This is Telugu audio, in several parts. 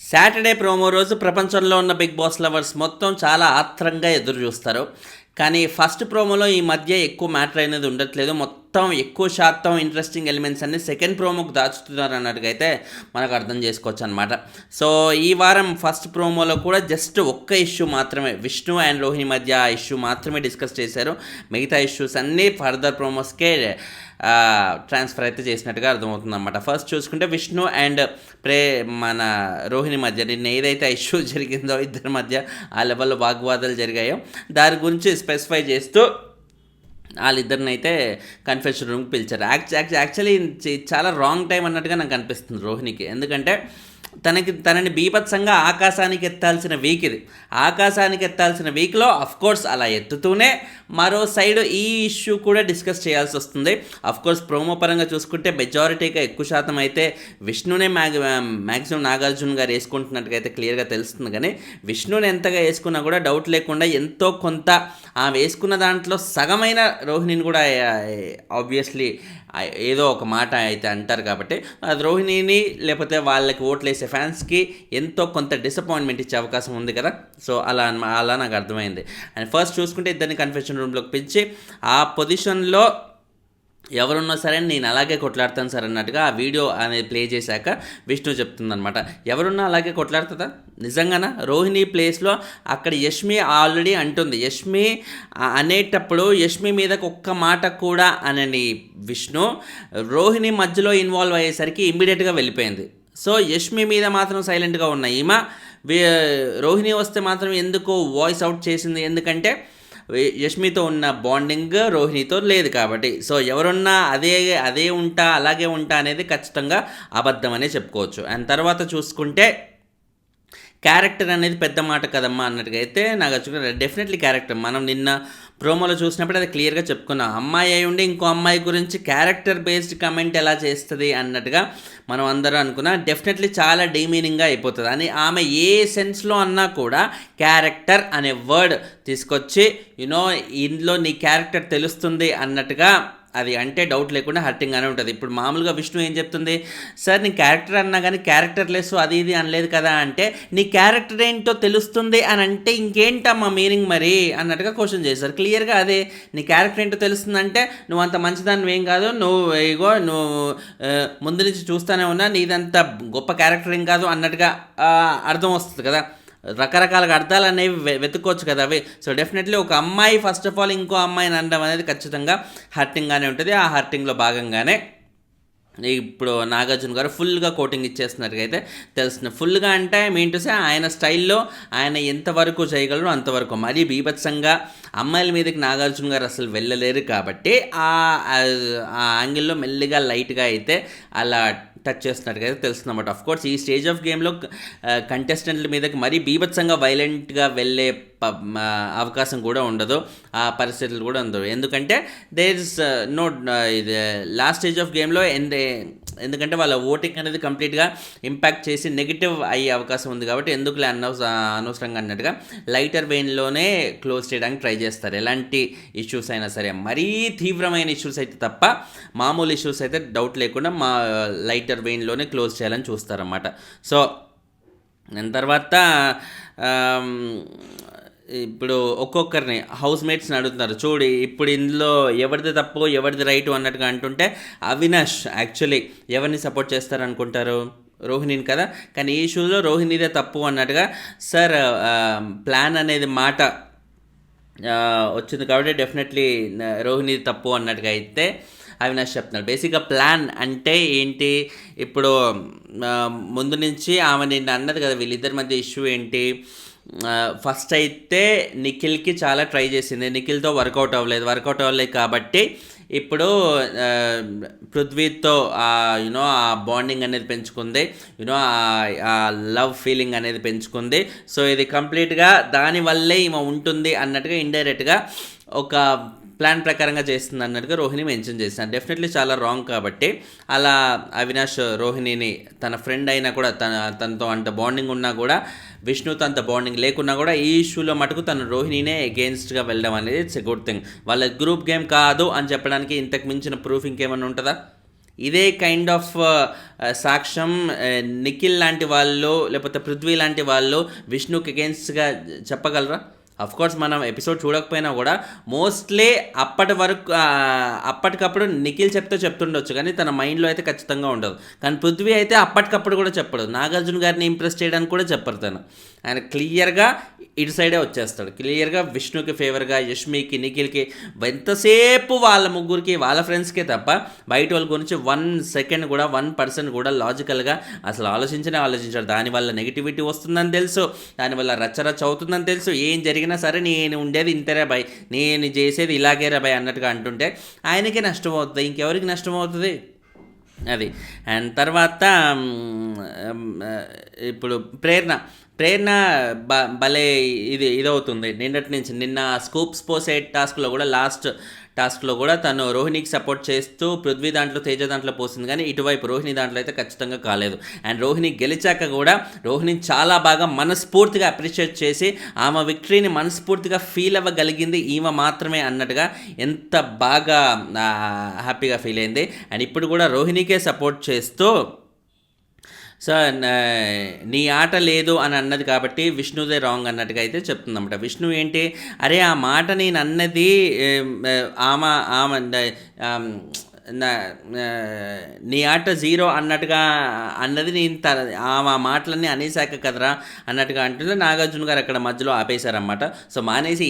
సాటర్డే ప్రోమో రోజు ప్రపంచంలో ఉన్న బిగ్ బాస్ లవర్స్ మొత్తం చాలా ఆత్రంగా ఎదురు చూస్తారు. కానీ ఫస్ట్ ప్రోమోలో ఈ మధ్య ఎక్కువ మ్యాటర్ అనేది ఉండట్లేదు. మొత్తం ఎక్కువ శాతం ఇంట్రెస్టింగ్ ఎలిమెంట్స్ అన్ని సెకండ్ ప్రోమోకి దాచుతున్నారు అన్నట్టుగా అయితే మనకు అర్థం చేసుకోవచ్చు అనమాట. సో ఈ వారం ఫస్ట్ ప్రోమోలో కూడా జస్ట్ ఒక్క ఇష్యూ మాత్రమే, విష్ణు అండ్ రోహిణి మధ్య ఆ ఇష్యూ మాత్రమే డిస్కస్ చేశారు. మిగతా ఇష్యూస్ అన్నీ ఫర్దర్ ప్రోమోస్కే ట్రాన్స్ఫర్ అయితే చేసినట్టుగా అర్థమవుతుంది అనమాట. ఫస్ట్ చూసుకుంటే విష్ణు అండ్ మన రోహిణి మధ్య నిన్న ఏదైతే ఇష్యూ జరిగిందో ఇద్దరి మధ్య ఆ లెవెల్లో వాగ్వాదాలు జరిగాయో దాని గురించి స్పెసిఫై చేస్తూ వాళ్ళిద్దరిని అయితే కన్ఫెషన్ రూమ్కి పిలిచారు. యాక్చువల్లీ చాలా రాంగ్ టైం అన్నట్టుగా నాకు అనిపిస్తుంది రోహిణికి. ఎందుకంటే తనని బీభత్సంగా ఆకాశానికి ఎత్తాల్సిన వీక్ ఇది. ఆకాశానికి ఎత్తాల్సిన వీక్లో అఫ్కోర్స్ అలా ఎత్తుతూనే మరో సైడ్ ఈ ఇష్యూ కూడా డిస్కస్ చేయాల్సి వస్తుంది. అఫ్కోర్స్ ప్రోమో పరంగా చూసుకుంటే మెజారిటీగా ఎక్కువ శాతం అయితే విష్ణునే మ్యాక్సిమం నాగార్జున గారు వేసుకుంటున్నట్టుగా అయితే క్లియర్గా తెలుస్తుంది. కానీ విష్ణుని ఎంతగా వేసుకున్నా కూడా డౌట్ లేకుండా ఎంతో కొంత ఆమె వేసుకున్న దాంట్లో సగమైన రోహిణిని కూడా ఆబ్వియస్లీ ఏదో ఒక మాట అయితే అంటారు. కాబట్టి అది రోహిణిని లేకపోతే వాళ్ళకి ఓట్లు వేసే ఫ్యాన్స్కి ఎంతో కొంత డిసప్పాయింట్మెంట్ ఇచ్చే అవకాశం ఉంది కదా. సో అలా నాకు అర్థమైంది. అండ్ ఫస్ట్ చూసుకుంటే ఇద్దరిని కన్ఫెషన్ రూమ్లోకి పిలిచి ఆ పొజిషన్లో ఎవరున్నా సరే నేను అలాగే కొట్లాడతాను సార్ అన్నట్టుగా ఆ వీడియో అనేది ప్లే చేశాక విష్ణు చెప్తుందనమాట. ఎవరున్నా అలాగే కొట్లాడుతుందా నిజంగానా? రోహిణి ప్లేస్లో అక్కడ యష్మి ఆల్రెడీ అంటుంది. యష్మి అనేటప్పుడు యష్మి మీదకి ఒక్క మాట కూడా అనని విష్ణు రోహిణి మధ్యలో ఇన్వాల్వ్ అయ్యేసరికి ఇమ్మీడియట్గా వెళ్ళిపోయింది. సో యష్మి మీద మాత్రం సైలెంట్గా ఉన్న ఈమె రోహిణి వస్తే మాత్రం ఎందుకో వాయిస్ అవుట్ చేసింది. ఎందుకంటే యష్మితో ఉన్న బాండింగ్ రోహిణితో లేదు కాబట్టి. సో ఎవరున్నా అదే ఉంటా అలాగే ఉంటా అనేది ఖచ్చితంగా అబద్ధం అనే చెప్పుకోవచ్చు. అండ్ తర్వాత చూసుకుంటే క్యారెక్టర్ అనేది పెద్ద మాట కదమ్మా అన్నట్టుగా అయితే నాకు డెఫినెట్లీ క్యారెక్టర్. మనం నిన్న ప్రోమోలో చూసినప్పుడు అది క్లియర్గా చెప్పుకున్నాం. అమ్మాయి అయి ఉండి ఇంకో అమ్మాయి గురించి క్యారెక్టర్ బేస్డ్ కమెంట్ ఎలా చేస్తుంది అన్నట్టుగా మనం అందరూ అనుకున్నా. డెఫినెట్లీ చాలా డీమీనింగ్గా అయిపోతుంది అని ఆమె ఏ సెన్స్లో అన్నా కూడా క్యారెక్టర్ అనే వర్డ్ తీసుకొచ్చి ఇందులో నీ క్యారెక్టర్ తెలుస్తుంది అన్నట్టుగా అది అంటే డౌట్ లేకుండా హర్టింగ్గానే ఉంటుంది. ఇప్పుడు మామూలుగా విష్ణు ఏం చెప్తుంది, సార్ నీ క్యారెక్టర్ అన్నా కానీ క్యారెక్టర్ లెస్ అది ఇది అనలేదు కదా అంటే నీ క్యారెక్టర్ ఏంటో తెలుస్తుంది అని అంటే ఇంకేంటమ్మా మీనింగ్ మరి అన్నట్టుగా క్వశ్చన్ చేశారు. క్లియర్గా అదే, నీ క్యారెక్టర్ ఏంటో తెలుస్తుందంటే నువ్వు అంత మంచిదాన్ని ఏం కాదు, నువ్వు ముందు నుంచి చూస్తూనే ఉన్నా నీదంత గొప్ప క్యారెక్టర్ ఏం కాదు అన్నట్టుగా అర్థం వస్తుంది కదా. రకరకాల అర్థాలు అనేవి వెతుక్కోవచ్చు కదా అవి. సో డెఫినెట్లీ ఒక అమ్మాయి ఫస్ట్ ఆఫ్ ఆల్ ఇంకో అమ్మాయిని అనడం అనేది ఖచ్చితంగా హర్టింగ్గానే ఉంటుంది. ఆ హర్టింగ్లో భాగంగానే ఇప్పుడు నాగార్జున గారు ఫుల్గా కోటింగ్ ఇచ్చేస్తున్నట్టుగా అయితే తెలుస్తుంది. ఫుల్గా అంటే మీన్ టు సే ఆయన స్టైల్లో ఆయన ఎంతవరకు చేయగలరు అంతవరకు. మరీ బీభత్సంగా అమ్మాయిల మీదకి నాగార్జున గారు అసలు వెళ్ళలేరు కాబట్టి ఆ యాంగిల్లో మెల్లిగా లైట్గా అయితే అలా టచ్ చేస్తున్నట్టుగా అయితే తెలుస్తుంది అన్నమాట. అఫ్కోర్స్ ఈ స్టేజ్ ఆఫ్ గేమ్లో కంటెస్టెంట్ల మీదకి మరీ బీభత్సంగా వైలెంట్గా వెళ్ళే అవకాశం కూడా ఉండదు, ఆ పరిస్థితులు కూడా ఉండదు. ఎందుకంటే దేర్ ఇస్ నో ఇది లాస్ట్ స్టేజ్ ఆఫ్ గేమ్లో ఎందుకంటే వాళ్ళ ఓటింగ్ అనేది కంప్లీట్గా ఇంపాక్ట్ చేసి నెగిటివ్ అయ్యే అవకాశం ఉంది. కాబట్టి ఎందుకులే అనవసరంగా అన్నట్టుగా లైటర్ వెయిన్లోనే క్లోజ్ చేయడానికి ట్రై చేస్తారు ఎలాంటి ఇష్యూస్ అయినా సరే. మరీ తీవ్రమైన ఇష్యూస్ అయితే తప్ప మామూలు ఇష్యూస్ అయితే డౌట్ లేకుండా లైటర్ వెయిన్లోనే క్లోజ్ చేయాలని చూస్తారన్నమాట. సో దాని తర్వాత ఇప్పుడు ఒక్కొక్కరిని హౌస్ మేట్స్ని అడుగుతున్నారు. చూడు ఇప్పుడు ఇందులో ఎవరిది తప్పు ఎవరిది రైటు అన్నట్టుగా అంటుంటే అవినాష్ యాక్చువల్లీ ఎవరిని సపోర్ట్ చేస్తారనుకుంటారు? రోహిణిని కదా. కానీ ఈ ఇష్యూలో రోహిణిదే తప్పు అన్నట్టుగా సార్ ప్లాన్ అనేది మాట వచ్చింది కాబట్టి డెఫినెట్లీ రోహిణి తప్పు అన్నట్టుగా అయితే అవినాష్ చెప్తున్నాడు. బేసిక్గా ప్లాన్ అంటే ఏంటి, ఇప్పుడు ముందు నుంచి ఆమె నిన్న అన్నది కదా వీళ్ళిద్దరి మధ్య ఇష్యూ ఏంటి. ఫస్ట్ అయితే నిఖిల్కి చాలా ట్రై చేసింది, నిఖిల్తో వర్కౌట్ అవ్వలేదు కాబట్టి ఇప్పుడు పృథ్వీతో ఆ బాండింగ్ అనేది పెంచుకుంది, ఆ లవ్ ఫీలింగ్ అనేది పెంచుకుంది. సో ఇది కంప్లీట్గా దానివల్లే ఈమె ఉంటుంది అన్నట్టుగా ఇండైరెక్ట్గా ఒక ప్లాన్ ప్రకారంగా చేస్తుంది అన్నట్టుగా రోహిణి మెన్షన్ చేశాను. డెఫినెట్లీ చాలా రాంగ్. కాబట్టి అలా అవినాష్ రోహిణిని తన ఫ్రెండ్ అయినా కూడా తనతో అంత బాండింగ్ ఉన్నా కూడా విష్ణుతో అంత బాండింగ్ లేకున్నా కూడా ఈ ఇష్యూలో మటుకు తను రోహిణినే అగేన్స్ట్గా వెళ్ళడం అనేది ఇట్స్ ఎ గుడ్ థింగ్. వాళ్ళ గ్రూప్ గేమ్ కాదు అని చెప్పడానికి ఇంతకు మించిన ప్రూఫ్ ఇంకేమన్నా ఉంటుందా? ఇదే కైండ్ ఆఫ్ సాక్ష్యం నిఖిల్ లాంటి వాళ్ళు లేకపోతే పృథ్వీ లాంటి వాళ్ళు విష్ణుకి అగేన్స్ట్గా చెప్పగలరా? అఫ్ కోర్స్ మనం ఎపిసోడ్ చూడకపోయినా కూడా మోస్ట్లీ అప్పటి వరకు అప్పటికప్పుడు నిఖిల్ చెప్తుండొచ్చు, కానీ తన మైండ్లో అయితే ఖచ్చితంగా ఉండదు. కానీ పృథ్వీ అయితే అప్పటికప్పుడు కూడా చెప్పడు, నాగార్జున గారిని ఇంప్రెస్ చేయడానికి కూడా చెప్పరు. ఆయన క్లియర్గా ఇటు సైడే వచ్చేస్తాడు, క్లియర్గా విష్ణుకి ఫేవర్గా, యష్మికి, నిఖిల్కి, ఎంతసేపు వాళ్ళ ముగ్గురికి వాళ్ళ ఫ్రెండ్స్కే తప్ప బయట వాళ్ళ గురించి 1 సెకండ్ కూడా 1% కూడా లాజికల్గా అసలు ఆలోచించాడు. దానివల్ల నెగిటివిటీ వస్తుందని తెలుసు, దానివల్ల రచ్చరచ్చ అవుతుందని తెలుసు. ఏం జరిగినా సరే నేను ఉండేది ఇంతరే బాయ్, నేను చేసేది ఇలాగేరా బాయ్ అన్నట్టుగా అంటుంటే ఆయనకే నష్టం అవుతుంది, ఇంకెవరికి నష్టం అవుతుంది అది. అండ్ తర్వాత ఇప్పుడు ప్రేరణ భలే ఇదవుతుంది నిన్నటి నుంచి. నిన్న స్కూప్స్ పోసే టాస్క్లో కూడా లాస్ట్ టాస్క్లో కూడా తను రోహిణికి సపోర్ట్ చేస్తూ పృథ్వీ దాంట్లో, తేజ దాంట్లో పోసింది, కానీ ఇటువైపు రోహిణి దాంట్లో అయితే ఖచ్చితంగా కాలేదు. అండ్ రోహిణి గెలిచాక కూడా రోహిణిని చాలా బాగా మనస్ఫూర్తిగా అప్రిషియేట్ చేసి ఆమె విక్టరీని మనస్ఫూర్తిగా ఫీల్ అవ్వగలిగింది ఈమె మాత్రమే అన్నట్టుగా ఎంత బాగా హ్యాపీగా ఫీల్ అయింది. అండ్ ఇప్పుడు కూడా రోహిణికే సపోర్ట్ చేస్తూ సో నీ ఆట లేదు అని అన్నది కాబట్టి విష్ణుదే రాంగ్ అన్నట్టుగా అయితే చెప్తుందన్నమాట. విష్ణు ఏంటి, అరే ఆ మాట నేను అన్నది ఆమె నీ ఆట 0 అన్నట్టుగా అన్నది నేను ఆ మాటలన్నీ అనేసాక కదరా అన్నట్టుగా అంటుంటే నాగార్జున గారు అక్కడ మధ్యలో ఆపేశారన్నమాట. సో మానేసి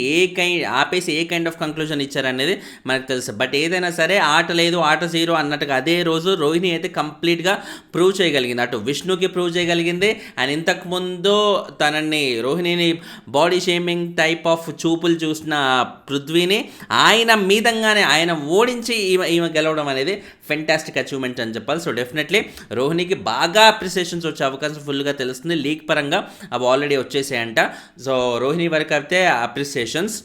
ఆపేసి ఏ కైండ్ ఆఫ్ కంక్లూజన్ ఇచ్చారనేది మనకు తెలుసు. బట్ ఏదైనా సరే ఆట లేదు, ఆట 0 అన్నట్టుగా అదే రోజు రోహిణి అయితే కంప్లీట్గా ప్రూవ్ చేయగలిగింది. అటు విష్ణుకి ప్రూవ్ చేయగలిగింది, అండ్ ఇంతకుముందు రోహిణిని బాడీ షేమింగ్ టైప్ ఆఫ్ చూపులు చూసిన పృథ్వీని ఆయన మీదంగానే ఆయన ఓడించి ఈమె గెలవడం అనేది ఫెంటాస్టిక్ అచీవ్మెంట్ అని చెప్పాలి. సో డెఫినెట్లీ రోహిణికి బాగా అప్రిసియేషన్స్ వచ్చే అవకాశం ఫుల్గా తెలుస్తుంది. లీగ్ పరంగా అవి ఆల్రెడీ వచ్చేసాయంట. సో రోహిణి వరకు అయితే అప్రిసియేషన్స్.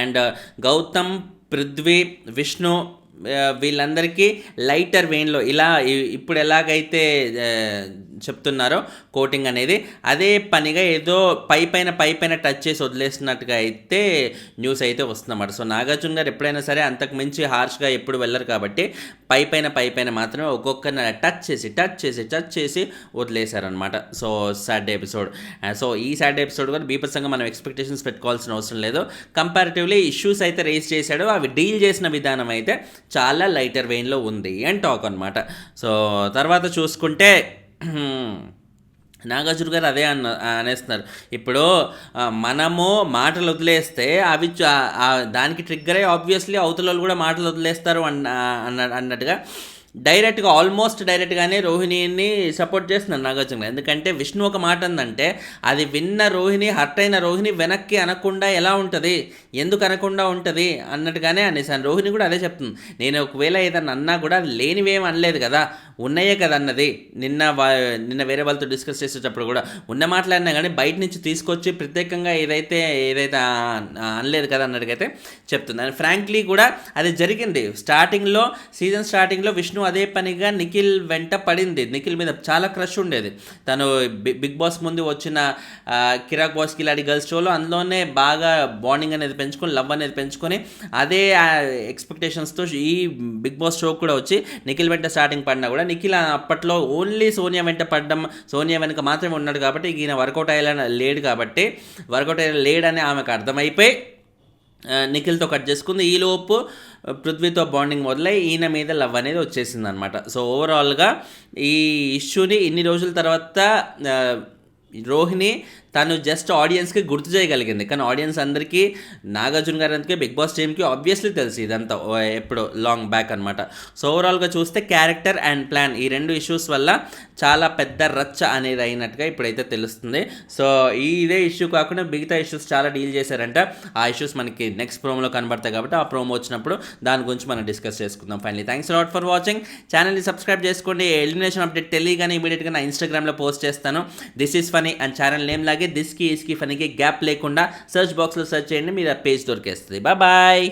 అండ్ గౌతమ్, పృథ్వీ, విష్ణు వీళ్ళందరికీ లైటర్ వెయిన్లో ఇలా ఇప్పుడు ఎలాగైతే చెప్తున్నారో కోటింగ్ అనేది అదే పనిగా ఏదో పైపైన టచ్ చేసి వదిలేసినట్టుగా అయితే న్యూస్ అయితే వస్తుందన్నమాట. సో నాగార్జున గారు ఎప్పుడైనా సరే అంతకు మించి హార్ష్గా ఎప్పుడు వెళ్ళరు కాబట్టి పైపైన మాత్రమే ఒక్కొక్కరిని టచ్ చేసి వదిలేశారనమాట. So Saturday episode. సో ఈ సాటర్డే ఎపిసోడ్ కూడా బీభత్సంగా మనం ఎక్స్పెక్టేషన్స్ పెట్టుకోవాల్సిన అవసరం లేదు. కంపారిటివ్లీ ఇష్యూస్ అయితే రేస్ చేశాడు, అవి డీల్ చేసిన విధానం అయితే చాలా లైటర్ వెయిన్లో ఉంది అని టాక్ అనమాట. సో తర్వాత చూసుకుంటే నాగార్జున గారు అదే అనేస్తున్నారు. ఇప్పుడు మనము మాటలు వదిలేస్తే అవి దానికి ట్రిగ్గర్ అయ్యి ఆబ్వియస్లీ అవతల కూడా మాటలు వదిలేస్తారు అన్నట్టుగా ఆల్మోస్ట్ డైరెక్ట్గానే రోహిణిని సపోర్ట్ చేస్తున్నారు నాగార్జున. ఎందుకంటే విష్ణు ఒక మాట అందంటే అది విన్న రోహిణి, హర్ట్ అయిన రోహిణి వెనక్కి అనకుండా ఎలా ఉంటుంది, ఎందుకు అనకుండా ఉంటుంది అన్నట్టుగానే అనేసాను. రోహిణి కూడా అదే చెప్తుంది, నేను ఒకవేళ ఏదన్నా అన్నా కూడా అది లేనివేం అనలేదు కదా, ఉన్నాయే కదా అన్నది. నిన్న వేరే వాళ్ళతో డిస్కస్ చేసేటప్పుడు కూడా ఉన్న మాట్లాడినా కానీ బయట నుంచి తీసుకొచ్చి ప్రత్యేకంగా ఏదైతే అనలేదు కదా అన్నట్టుగైతే చెప్తుంది. అండ్ ఫ్రాంక్లీ కూడా అది జరిగింది. సీజన్ స్టార్టింగ్లో విష్ణు అదే పనిగా నిఖిల్ వెంట పడింది. నిఖిల్ మీద చాలా క్రష్ ఉండేది. తను బిగ్ బాస్ ముందు వచ్చిన కిరాక్ బాస్ కిలాడి గర్ల్స్ షోలో అందులోనే బాగా బాండింగ్ అనేది పెంచుకొని, లవ్ అనేది పెంచుకొని అదే ఎక్స్పెక్టేషన్స్తో ఈ బిగ్ బాస్ షో కూడా వచ్చి నిఖిల్ వెంట స్టార్టింగ్ పడినా కూడా నిఖిల్ అప్పట్లో ఓన్లీ సోనియా వెంట పడడం, సోనియా వెనుక మాత్రమే ఉన్నాడు కాబట్టి ఈయన వర్కౌట్ అయ్యేలా లేడని ఆమెకు అర్థమైపోయి నిఖిల్తో కట్ చేసుకుంది. ఈలోపు పృథ్వీతో బాండింగ్ మొదలై ఈయన మీద లవ్ అనేది వచ్చేసింది అనమాట. సో ఓవరాల్గా ఈ ఇష్యూని ఇన్ని రోజుల తర్వాత రోహిణి తను జస్ట్ ఆడియన్స్కి గుర్తు చేయగలిగింది. కానీ ఆడియన్స్ అందరికీ, నాగార్జున గారు అందుకే బిగ్ బాస్ టీమ్కి ఆబ్వియస్లీ తెలుసు ఇదంతా ఎప్పుడో లాంగ్ బ్యాక్ అనమాట. సో ఓవరాల్గా చూస్తే క్యారెక్టర్ అండ్ ప్లాన్ ఈ 2 ఇష్యూస్ వల్ల చాలా పెద్ద రచ్చ అనేది అయినట్టుగా ఇప్పుడైతే తెలుస్తుంది. సో ఇదే ఇష్యూ కాకుండా మిగతా ఇష్యూస్ చాలా డీల్ చేశారంట. ఆ ఇష్యూస్ మనకి నెక్స్ట్ ప్రోమోలో కనబడతాయి కాబట్టి ఆ ప్రోమో వచ్చినప్పుడు దాని గురించి మనం డిస్కస్ చేసుకుందాం. Finally thanks lot for watching. ఛానల్ని సబ్స్క్రైబ్ చేసుకోండి. ఎలిమినేషన్ అప్డేట్ తెలియగానే ఇమీడియట్గా నా ఇన్స్టాగ్రామ్లో పోస్ట్ చేస్తాను. This is funny and channel name లాగే దిస్కి ఇస్కి ఫనీకి గ్యాప్ లేకుండా సెర్చ్ బాక్స్లో సెర్చ్ చేయండి, మీరు ఆ పేజ్ దొరికేస్తుంది. బాయ్.